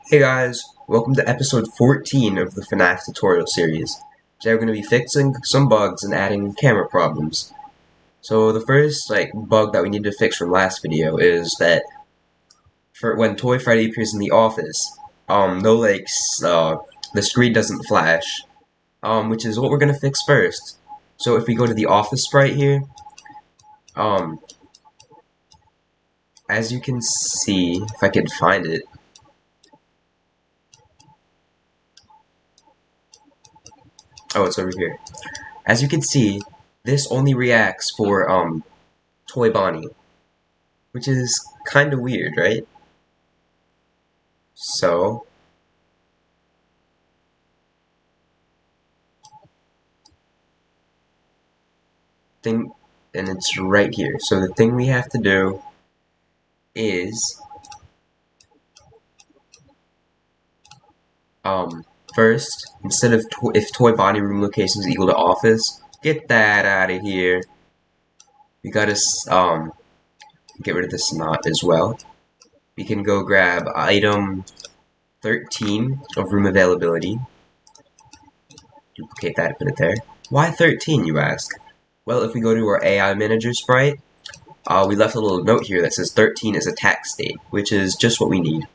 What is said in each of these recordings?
Hey guys, welcome to episode 14 of the FNAF tutorial series. Today we're going to be fixing some bugs and adding camera problems. So the first bug that we need to fix from last video is that for when Toy Freddy appears in the office, the screen doesn't flash, which is what we're going to fix first. So if we go to the office sprite here, um, as you can see, if I can find it, oh, it's over here. As you can see, this only reacts for Toy Bonnie, which is kind of weird, right? So, and it's right here. So the thing we have to do is, first, instead of if Toy Bonnie room location is equal to office, get that out of here. We gotta get rid of this knot as well. We can go grab item 13 of room availability. Duplicate that, put it there. Why 13, you ask? Well, if we go to our AI manager sprite, we left a little note here that says 13 is attack state, which is just what we need.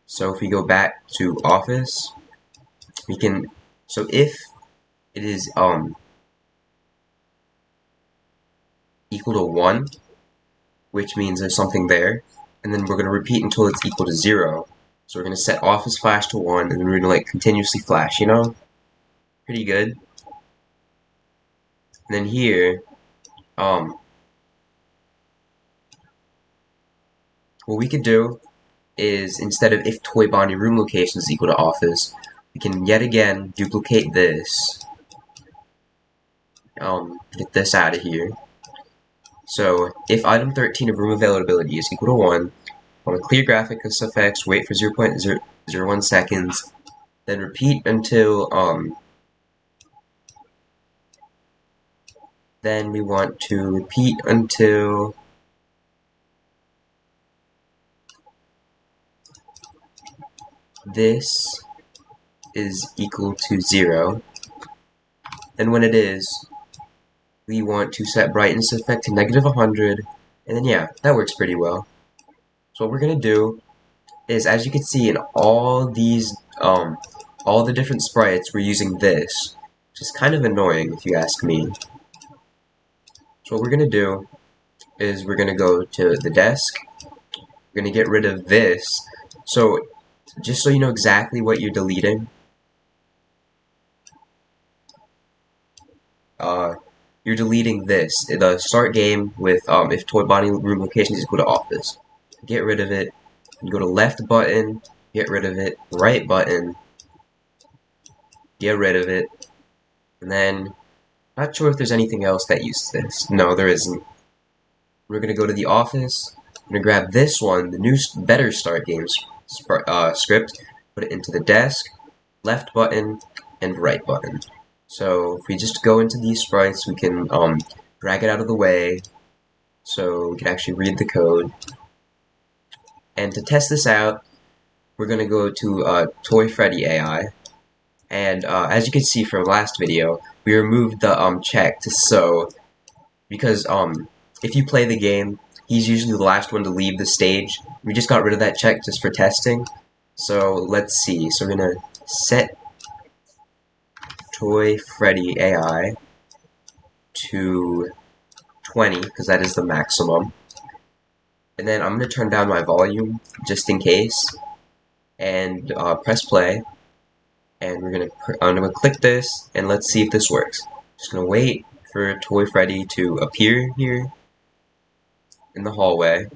So if we go back to office, we can, so if it is equal to 1, which means there's something there, and then we're going to repeat until it's equal to 0. So we're going to set office flash to 1, and then we're going to continuously flash, you know? Pretty good. And then here, what we could do is, instead of if Toy Bonnie room location is equal to office, we can yet again duplicate this. Get this out of here. So if item 13 of room availability is equal to 1, on a clear graphic of suffix, wait for 0.001 seconds, then repeat until then we want to repeat until this is equal to 0. And when it is, we want to set brightness effect to -100, and then yeah, that works pretty well. So what we're gonna do is, as you can see in all these, all the different sprites, we're using this, which is kind of annoying if you ask me. So what we're gonna do is we're gonna go to the desk, we're gonna get rid of this. So just so you know exactly what you're deleting, you're deleting this, the start game with if Toy Bonnie room location is equal to office. Get rid of it. You go to left button, get rid of it. Right button, get rid of it. And then, not sure if there's anything else that uses this. No, there isn't. We're gonna go to the office. I'm gonna grab this one, the new better start games script. Put it into the desk, left button, and right button. So if we just go into these sprites, we can drag it out of the way so we can actually read the code. And to test this out, we're going to go to Toy Freddy AI. And as you can see from last video, we removed the check to so, because if you play the game, he's usually the last one to leave the stage. We just got rid of that check just for testing. So let's see. So we're going to set Toy Freddy AI to 20, because that is the maximum. And then I'm going to turn down my volume just in case, and press play. And I'm gonna click this, and let's see if this works. Just gonna wait for Toy Freddy to appear here in the hallway.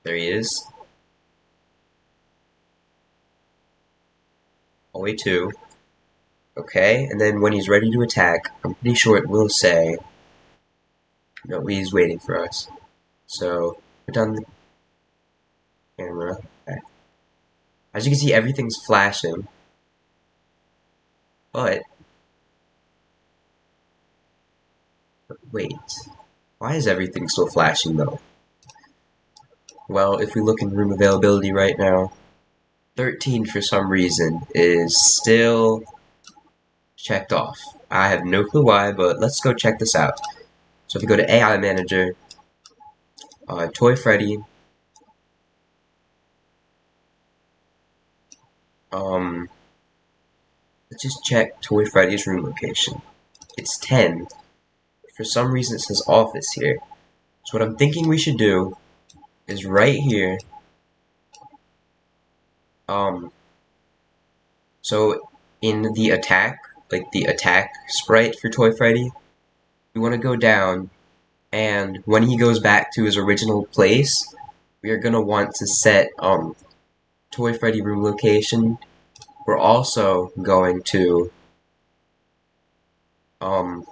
There he is. Hallway 2. Okay, and then when he's ready to attack, I'm pretty sure it will say, no, he's waiting for us. So, put down the camera. Okay. As you can see, everything's flashing. But, wait. Why is everything still flashing, though? Well, if we look in room availability right now, 13 for some reason is still checked off. I have no clue why, but let's go check this out. So if we go to AI Manager, Toy Freddy, let's just check Toy Freddy's room location. It's 10. For some reason it says office here. So what I'm thinking we should do is right here, so in the attack, like the attack sprite for Toy Freddy, we want to go down, and when he goes back to his original place, we are going to want to set Toy Freddy room location. We're also going to oh,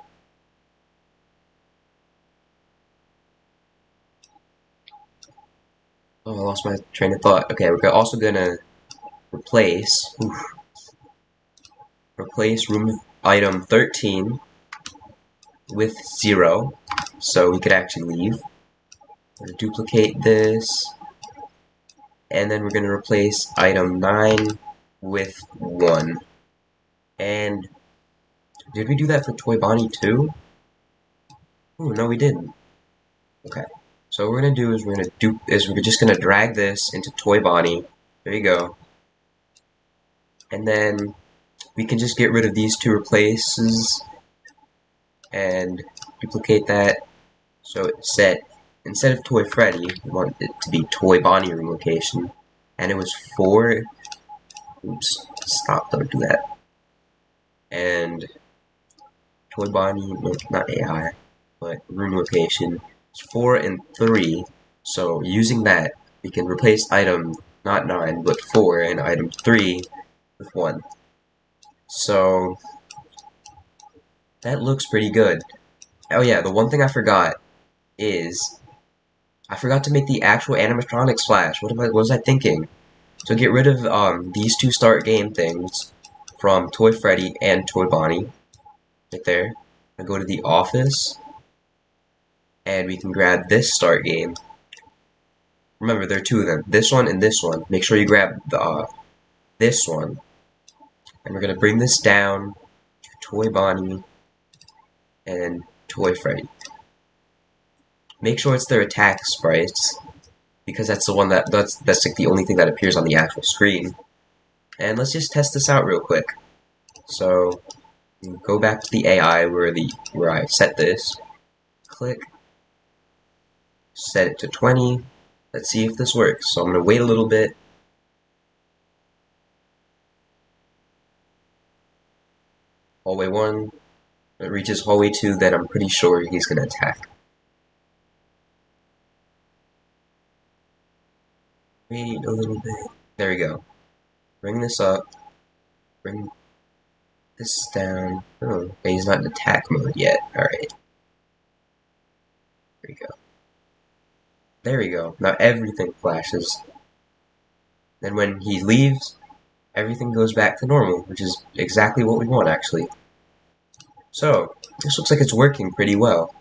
I lost my train of thought. Okay, we're also gonna replace room item 13 with 0, so we could actually leave. We're gonna duplicate this, and then we're gonna replace item 9 with 1. And did we do that for Toy Bonnie too? Ooh, no, we didn't. Okay, so what we're gonna do is we're just gonna drag this into Toy Bonnie. There you go. And then we can just get rid of these two replaces and duplicate that. So it's set, instead of Toy Freddy, we want it to be Toy Bonnie room location. And it was 4. Oops, stop, don't do that. And Toy Bonnie, no, not AI, but room location is 4 and 3. So using that, we can replace item not 9 but 4 and item 3 with 1. So that looks pretty good. Oh yeah, the one thing I forgot is I forgot to make the actual animatronics flash. What was I thinking? So get rid of these two start game things from Toy Freddy and Toy Bonnie. Right there. I go to the office, and we can grab this start game. Remember, there are two of them. This one and this one. Make sure you grab the this one. And we're gonna bring this down to Toy Bonnie and Toy Freddy. Make sure it's their attack sprites, because that's the one that's like the only thing that appears on the actual screen. And let's just test this out real quick. So go back to the AI where I set this. Click. Set it to 20. Let's see if this works. So I'm gonna wait a little bit. Hallway 1. When it reaches hallway 2, then I'm pretty sure he's gonna attack. Wait a little bit. There we go. Bring this up. Bring this down. Oh, he's not in attack mode yet. Alright. There we go. There we go. Now everything flashes. Then when he leaves, everything goes back to normal, which is exactly what we want, actually. So, this looks like it's working pretty well.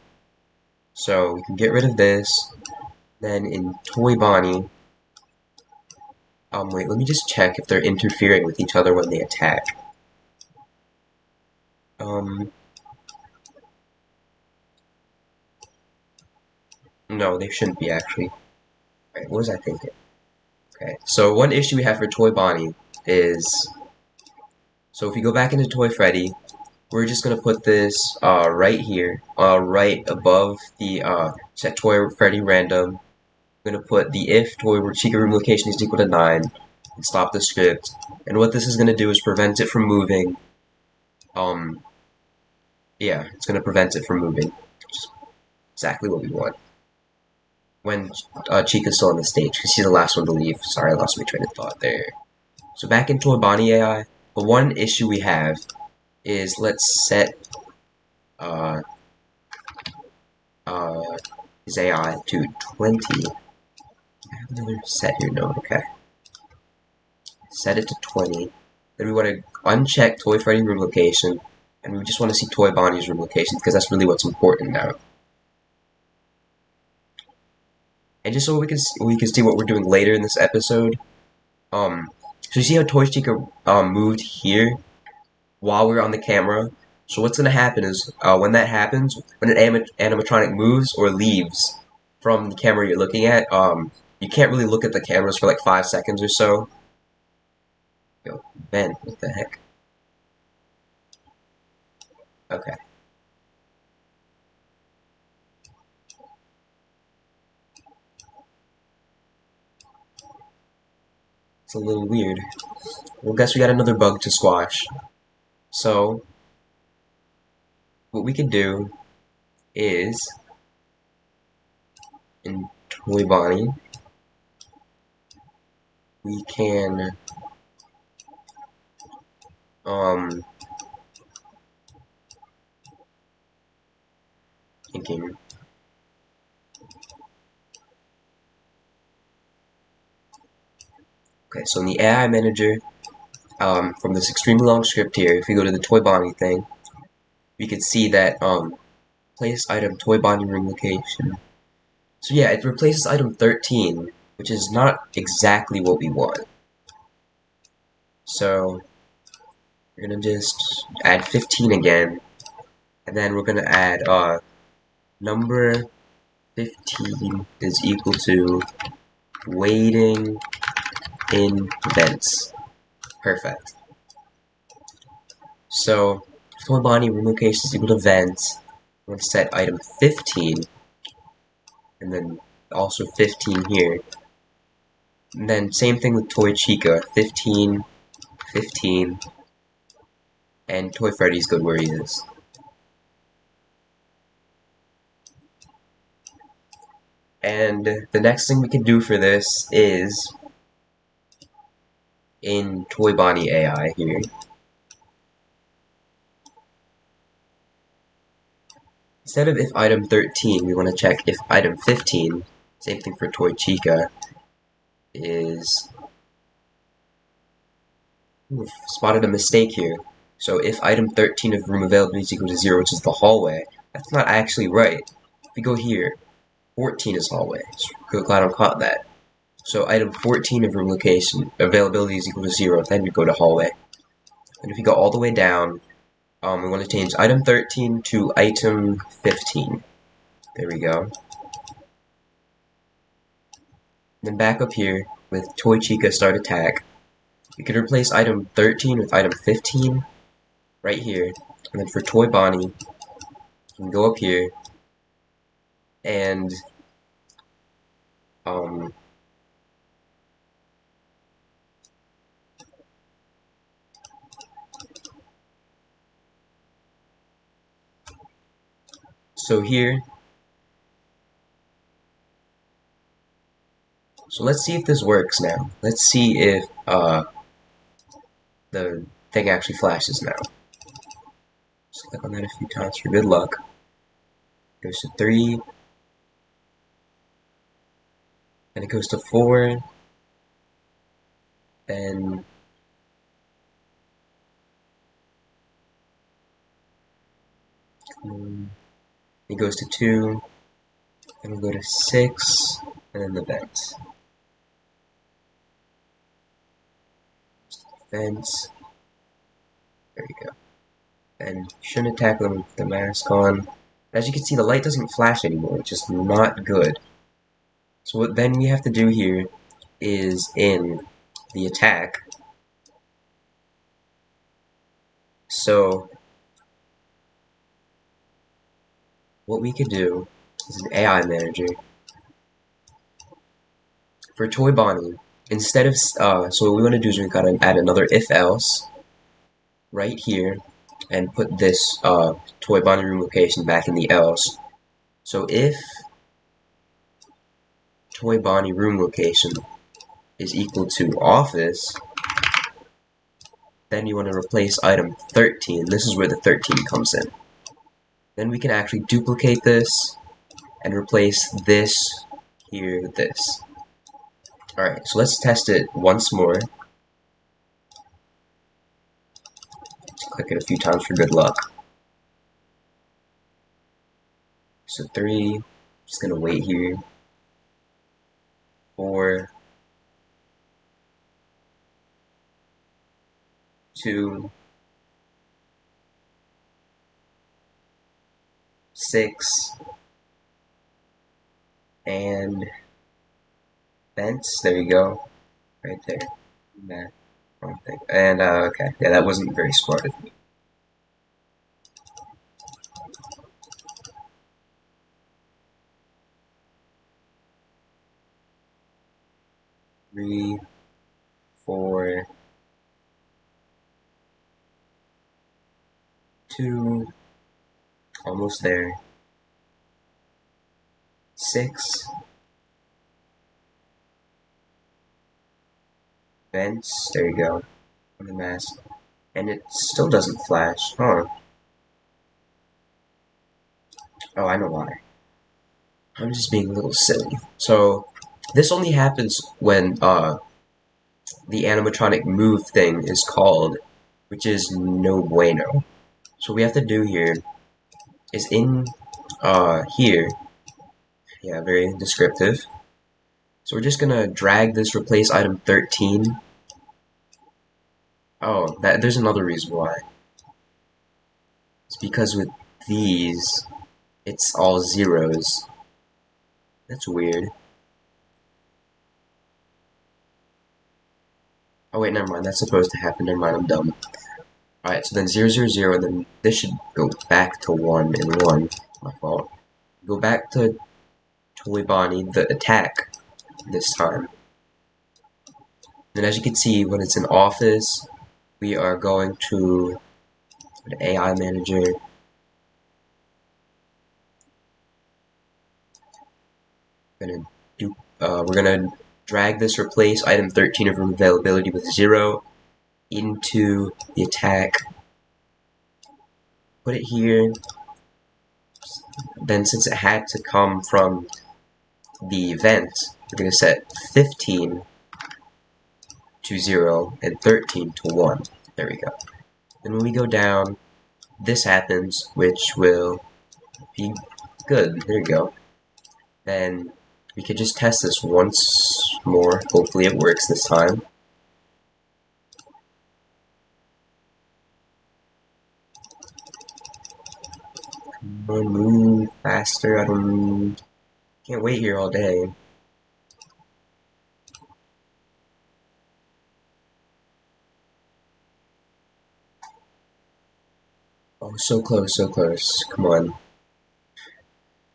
So, we can get rid of this. Then in Toy Bonnie, wait, let me just check if they're interfering with each other when they attack. No, they shouldn't be, actually. Right, what was I thinking? Okay, so one issue we have for Toy Bonnie is, so if we go back into Toy Freddy, we're just gonna put this right here, right above the set Toy Freddy random. I'm gonna put the if Toy Chica room location is equal to 9 and stop the script. And what this is gonna do is prevent it from moving. Yeah, it's gonna prevent it from moving, which is exactly what we want. When Chica's still on the stage, because she's the last one to leave. Sorry, I lost my train of thought there. So back in Toy Bonnie AI, the one issue we have is let's set his AI to 20. I have another set here, no, okay. Set it to 20. Then we want to uncheck Toy Freddy room location, and we just want to see Toy Bonnie's room location, because that's really what's important now. And just so we can see what we're doing later in this episode, so you see how Toy Chica moved here while we were on the camera. So what's gonna happen is when that happens, when an animatronic moves or leaves from the camera you're looking at, you can't really look at the cameras for like 5 seconds or so. Yo, Ben, what the heck? Okay. It's a little weird. Well, guess we got another bug to squash. So, what we can do is, in Toy Bonnie, we can, um, thinking, okay, so in the AI manager, from this extremely long script here, if we go to the Toy Bonnie thing, we can see that, place item Toy Bonnie room location. So yeah, it replaces item 13, which is not exactly what we want. So, we're gonna just add 15 again, and then we're gonna add, number 15 is equal to waiting in vents. Perfect. So, Toy Bonnie room location is equal to vents. We're gonna set item 15, and then also 15 here. And then same thing with Toy Chica, 15, 15, and Toy Freddy's good where he is. And the next thing we can do for this is in Toy Bonnie AI here. Instead of if item 13, we want to check if item 15, same thing for Toy Chica, is... Oof, spotted a mistake here. So if item 13 of room availability is equal to 0, which is the hallway, that's not actually right. If we go here, 14 is hallway. So glad I caught that. So item 14 of room location, availability is equal to 0, then we go to hallway. And if we go all the way down, we want to change item 13 to item 15. There we go. Then back up here with Toy Chica start attack. We could replace item 13 with item 15 right here. And then for Toy Bonnie, you can go up here and so here, so let's see if this works now. Let's see if the thing actually flashes now. Just click on that a few times for good luck. Goes to 3, and it goes to 4, then it goes to 2, and we'll go to 6, and then the vents. Vents. There you go. And shouldn't attack them with the mask on. As you can see, the light doesn't flash anymore, which is not good. So what then we have to do here is in the attack. So what we could do is an AI manager for Toy Bonnie. Instead of so what we want to do is we gotta add another if else right here and put this Toy Bonnie room location back in the else. So if Toy Bonnie room location is equal to office, then you want to replace item 13. This is where the 13 comes in. Then we can actually duplicate this and replace this here with this. Alright, so let's test it once more. Let's click it a few times for good luck. So 3, just gonna wait here. 4, 2, 6, and vents. There you go, right there. Nah, wrong thing. And okay, yeah, that wasn't very smart of me. 3, 4, 2, almost there. 6, vents. There you go. On the mask, and it still doesn't flash. Huh? Oh, I know why. I'm just being a little silly. So this only happens when the animatronic move thing is called, which is no bueno. So what we have to do here is in here, yeah, very descriptive. So we're just gonna drag this replace item 13. Oh, there's another reason why. It's because with these, it's all zeros. That's weird. Oh wait, never mind. That's supposed to happen. Never mind. I'm dumb. All right. So then 0, 0, 0, and then this should go back to 1 and 1. My fault. Go back to Toy Bonnie, the attack this time. And as you can see, when it's in office, we are going to the AI manager. We're gonna drag this replace item 13 of room availability with 0 into the attack. Put it here. Then since it had to come from the event, we're gonna set 15 to 0 and 13 to 1. There we go. Then when we go down, this happens, which will be good. There you go. Then we could just test this once more. Hopefully it works this time. Come on, move faster. I can't wait here all day. Oh, so close, so close. Come on.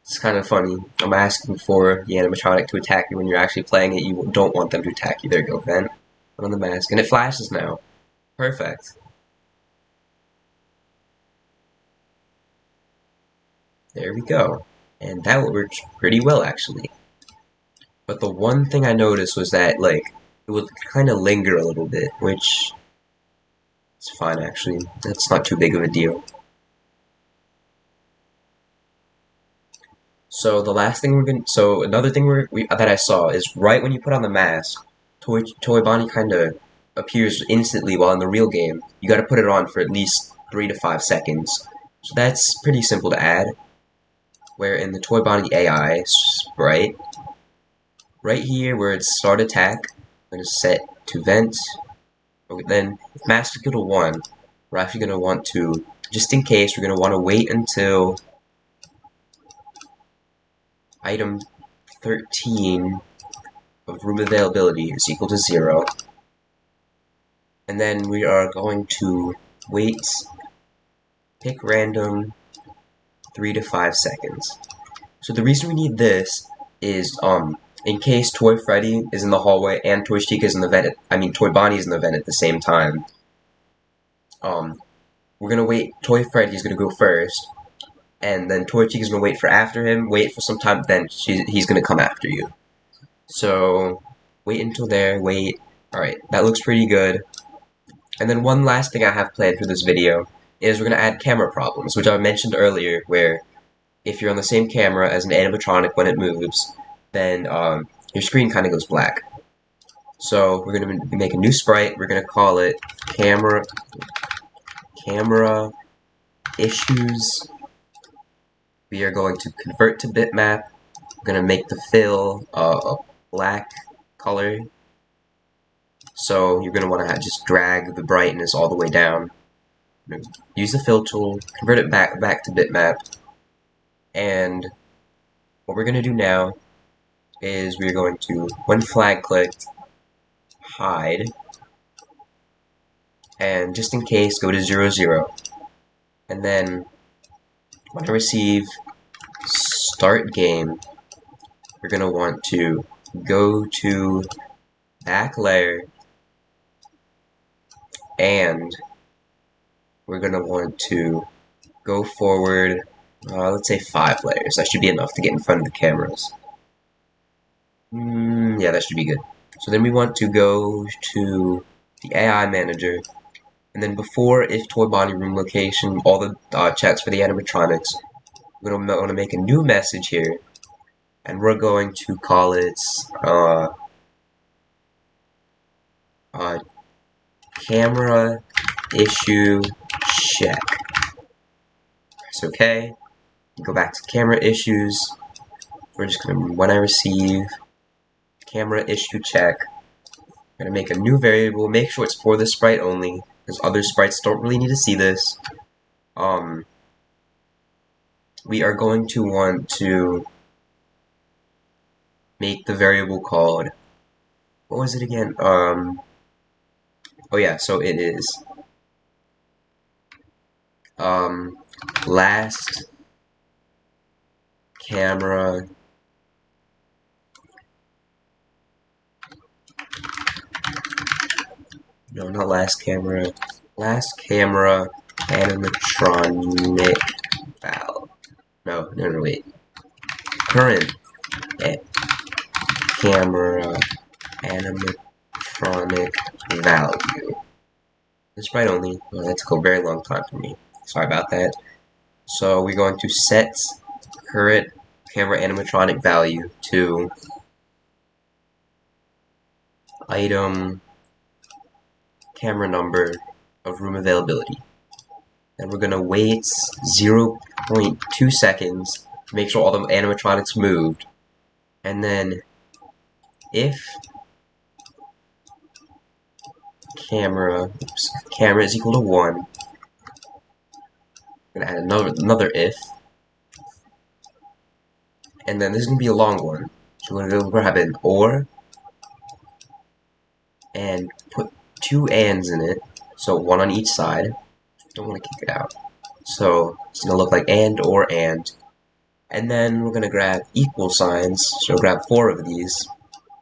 It's kind of funny. I'm asking for the animatronic to attack you when you're actually playing it. You don't want them to attack you. There you go, vent. Put on the mask. And it flashes now. Perfect. There we go. And that worked pretty well, actually. But the one thing I noticed was that, like, it would kind of linger a little bit, which is fine, actually. That's not too big of a deal. So the last thing another thing that I saw is right when you put on the mask, Toy Bonnie kind of appears instantly, while in the real game, you got to put it on for at least 3 to 5 seconds. So that's pretty simple to add. Where in the Toy Bonnie AI sprite, right here where it's start attack, I'm going to set to vent. Okay, then if mask is equal to 1, we're actually going to want to, just in case, we're going to want to wait until item 13 of room availability is equal to 0. And then we are going to wait, pick random, 3 to 5 seconds. So the reason we need this is, in case Toy Freddy is in the hallway and Toy Chica is in the vent, Toy Bonnie is in the vent at the same time. We're gonna wait, Toy Freddy is gonna go first, and then Toy Chica is gonna wait for after him, wait for some time, then he's gonna come after you. So, wait until there, wait. Alright, that looks pretty good. And then one last thing I have planned for this video is we're gonna add camera problems, which I mentioned earlier, where if you're on the same camera as an animatronic when it moves, then your screen kind of goes black. So we're going to make a new sprite. We're going to call it camera issues. We are going to convert to bitmap. We're going to make the fill black color. So you're going to want to just drag the brightness all the way down. Use the fill tool, convert it back to bitmap, and what we're going to do now is we're going to, when flag clicked, hide, and just in case, go to 0, 0. And then, when I receive start game, we're going to want to go to back layer, and we're going to want to go forward, let's say 5 layers. That should be enough to get in front of the cameras. Yeah, that should be good. So then we want to go to the AI manager, and then before if toy body room location, all the checks for the animatronics, we're going to want to make a new message here, and we're going to call it camera issue check. Press OK. Go back to camera issues. We're just going to, when I receive camera issue check, I'm going to make a new variable. Make sure it's for the sprite only, because other sprites don't really need to see this. We are going to want to make the variable called, what was it again? Oh yeah, so it is last camera no, not last camera animatronic val. No, wait. Current camera animatronic value. This sprite only. Oh, that took a very long time for me. Sorry about that. So we're going to set current camera animatronic value to item camera number of room availability. And we're going to wait 0.2 seconds to make sure all the animatronics moved. And then if camera is equal to 1, I'm going to add another if. And then this is going to be a long one. So we're going to grab an OR and put 2 ands in it. So 1 on each side. Don't want to kick it out. So it's going to look like and, or, and. And then we're going to grab equal signs. So we'll grab 4 of these.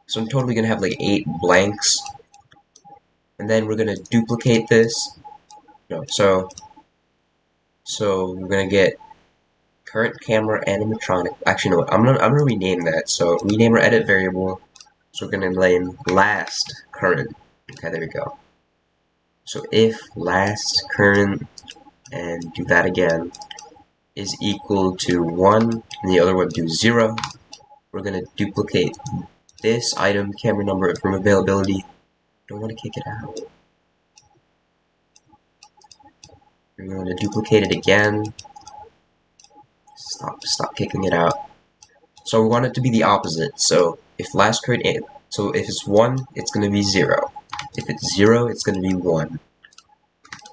So I'm totally going to have like 8 blanks. And then we're going to duplicate this. No, so we're going to get current camera animatronic. Actually, no, I'm gonna rename that. So rename our edit variable. So we're going to name last current. Okay, there we go. So if last current, and do that again, is equal to 1, and the other one do 0, we're going to duplicate this item camera number from availability. Don't want to kick it out. We're going to duplicate it again. Stop kicking it out. So we want it to be the opposite. So if last current, so if it's 1, it's going to be 0. If it's 0, it's going to be 1.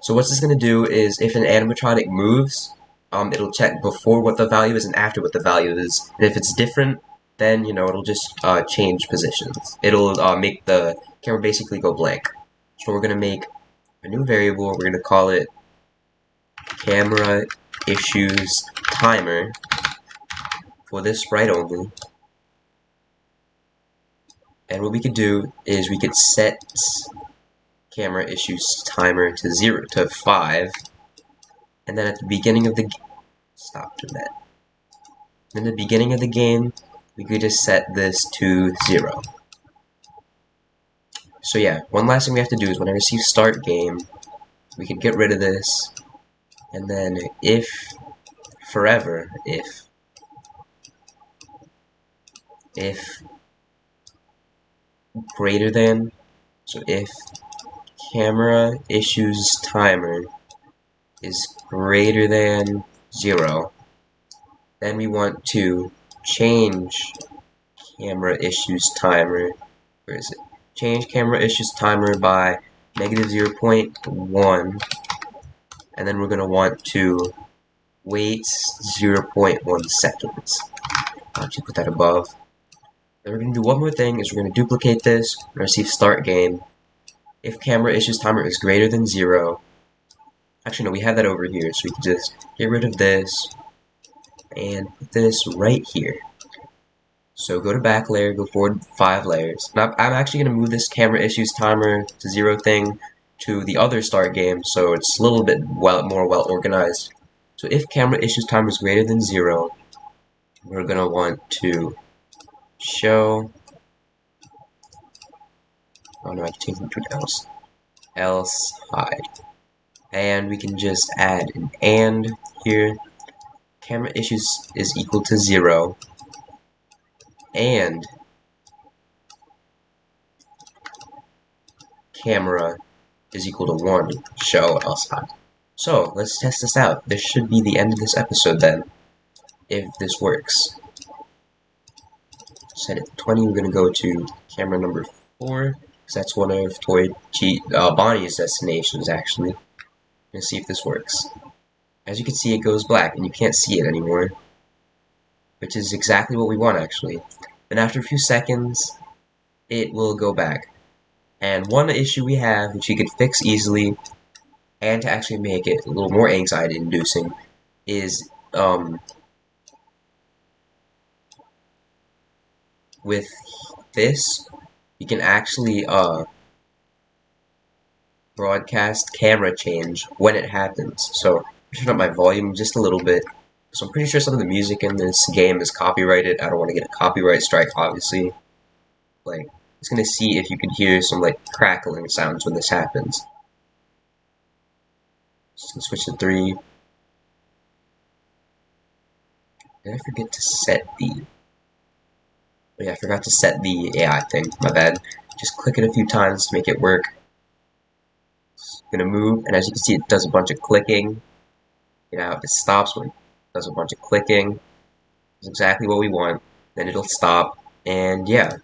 So what this is going to do is, if an animatronic moves, it'll check before what the value is and after what the value is. And if it's different, then, you know, it'll just change positions. It'll make the camera basically go blank. So we're going to make a new variable. We're going to call it camera issues timer for this sprite only. And what we could do is we could set camera issues timer to 5, and then at the beginning of the stop doing that. In the beginning of the game, we could just set this to 0. So yeah, one last thing we have to do is when I receive start game, we can get rid of this, and then if forever, if greater than, so if camera issues timer is greater than 0, then we want to change camera issues timer where is it? Change camera issues timer by negative 0.1, and then we're going to want to wait 0.1 seconds. I'll actually put that above. Then we're going to do one more thing, is we're going to duplicate this, we're going to see start game. If camera issues timer is greater than 0, actually no, we have that over here, so we can just get rid of this, and put this right here. So go to back layer, go forward 5 layers. Now I'm actually going to move this camera issues timer to 0 thing to the other start game, so it's a little bit more well organized. So if camera issues timer is greater than 0, we're going to want to show, oh no, I have to change it to an else hide. And we can just add an and here. Camera issues is equal to 0, and camera is equal to 1, show else hide. So let's test this out. This should be the end of this episode then, if this works. Set it to 20. We're going to go to camera number 4, because that's one of Bonnie's destinations actually. I'm going to see if this works. As you can see, it goes black and you can't see it anymore, which is exactly what we want actually. Then after a few seconds, it will go back. And one issue we have, which you could fix easily, and to actually make it a little more anxiety inducing, is with this, you can actually broadcast camera change when it happens. So turn up my volume just a little bit. So I'm pretty sure some of the music in this game is copyrighted. I don't want to get a copyright strike, obviously. Like, just gonna see if you can hear some like crackling sounds when this happens. Just gonna switch to 3. Did I forget to set the? Oh yeah, I forgot to set the AI thing. My bad. Just click it a few times to make it work. It's gonna move, and as you can see, it does a bunch of clicking. You know, it stops when it does a bunch of clicking. That's exactly what we want. Then it'll stop, and yeah.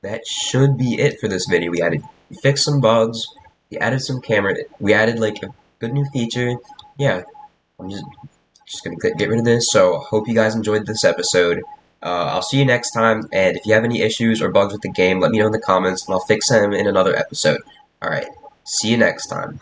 That should be it for this video. We fixed some bugs, we added some camera, we added like a good new feature. Yeah, I'm just gonna get rid of this. So hope you guys enjoyed this episode. I'll see you next time, and if you have any issues or bugs with the game, let me know in the comments, and I'll fix them in another episode. Alright, see you next time.